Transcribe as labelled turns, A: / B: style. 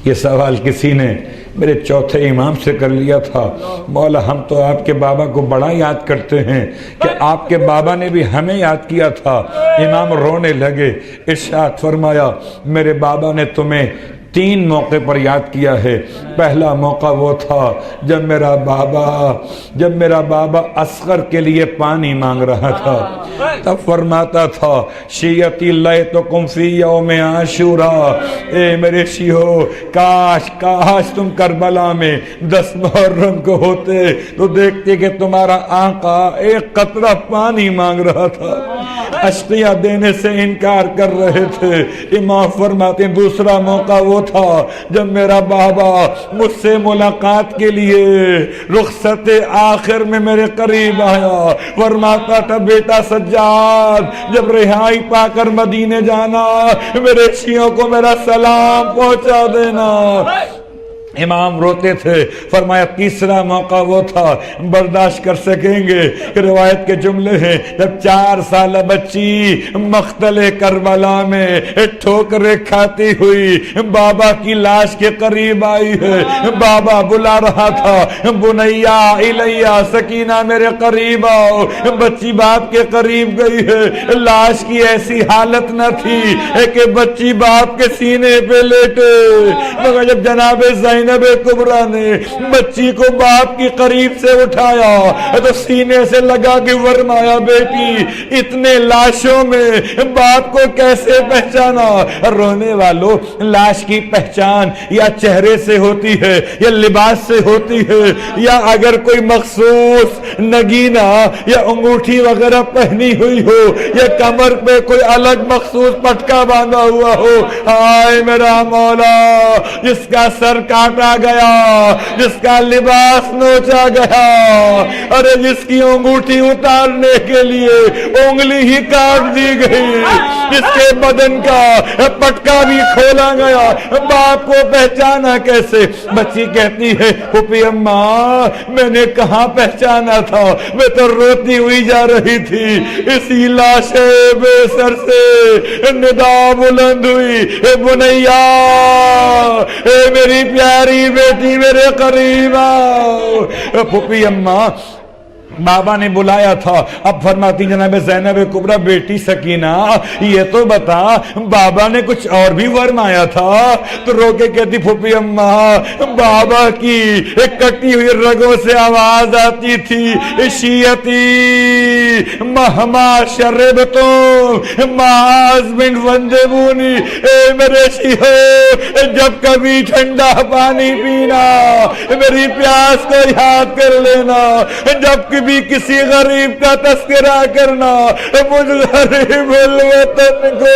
A: یہ سوال کسی نے میرے چوتھے امام سے کر لیا تھا، مولا ہم تو آپ کے بابا کو بڑا یاد کرتے ہیں کہ آپ کے بابا نے بھی ہمیں یاد کیا تھا۔ امام رونے لگے، ارشاد فرمایا میرے بابا نے تمہیں 3 موقع پر یاد کیا ہے۔ پہلا موقع وہ تھا جب میرا بابا اصغر کے لیے پانی مانگ رہا تھا، تب فرماتا تھا شیعتی لیتکم فی یوم عاشوراء، اے میرے شیعو کاش تم کربلا میں 10 محرم کو ہوتے تو دیکھتے کہ تمہارا آقا ایک قطرہ پانی مانگ رہا تھا، اشقیہ دینے سے انکار کر رہے تھے۔ امام فرماتے ہیں دوسرا موقع وہ تھا جب میرا بابا مجھ سے ملاقات کے لیے رخصت آخر میں میرے قریب آیا، فرماتا تھا بیٹا سجاد جب رہائی پا کر مدینے جانا میرے شیعوں کو میرا سلام پہنچا دینا۔ امام روتے تھے، فرمایا تیسرا موقع وہ تھا برداشت کر سکیں گے کہ روایت کے جملے ہیں جب 4 سالہ بچی مقتل کربلا میں ٹھوکریں کھاتی ہوئی بابا کی لاش کے قریب آئی ہے، بابا بلا رہا تھا بنیا الیہ سکینہ میرے قریب آؤ، بچی باپ کے قریب گئی ہے، لاش کی ایسی حالت نہ تھی کہ بچی باپ کے سینے پہ لیٹے، مگر جب جناب زینب کبریٰ نے بچی کو باپ کی قریب سے اٹھایا تو سینے سے لگا کے فرمایا بیٹی اتنے لاشوں میں باپ کو کیسے پہچانا؟ رونے والوں لاش کی پہچان یا چہرے سے ہوتی ہے یا لباس سے ہوتی ہے یا اگر کوئی مخصوص نگینہ یا انگوٹھی وغیرہ پہنی ہوئی ہو یا کمر پہ کوئی الگ مخصوص پٹکا باندھا ہوا ہو۔ آئے میرا مولا جس کا سر کاٹا گیا، جس کا لباس نوچا گیا، ارے جس کی انگوٹھی اتارنے کے لیے انگلی ہی کاٹ دی گئی، جس کے بدن کا پٹکا بھی کھولا گیا، باپ کو پہچانا کیسے؟ بچی کہتی ہے پھوپھی اماں میں نے کہاں پہچانا تھا، میں تو روتی ہوئی جا رہی تھی، اسی لاش بے سر سے ندا بلند ہوئی اے بنیا اے میری پیاری بیٹی میرے قریب آؤ۔ پھوپھی اماں بابا نے بلایا تھا، اب فرماتی جناب زینب کبریٰ بیٹی سکینہ یہ تو بتا بابا نے کچھ اور بھی فرمایا تھا؟ تو رو کے کہتی پھوپھی اماں بابا کی ایک کٹی ہوئی رگوں سے آواز آتی تھی شیعتی مہما شربتم معاذ من فنجبونی، اے میرے شیعو جب کبھی ٹھنڈا پانی پینا میری پیاس کو یاد کر لینا، جب کبھی کسی غریب کا تذکرہ کرنا مجھ غریب الوطن کو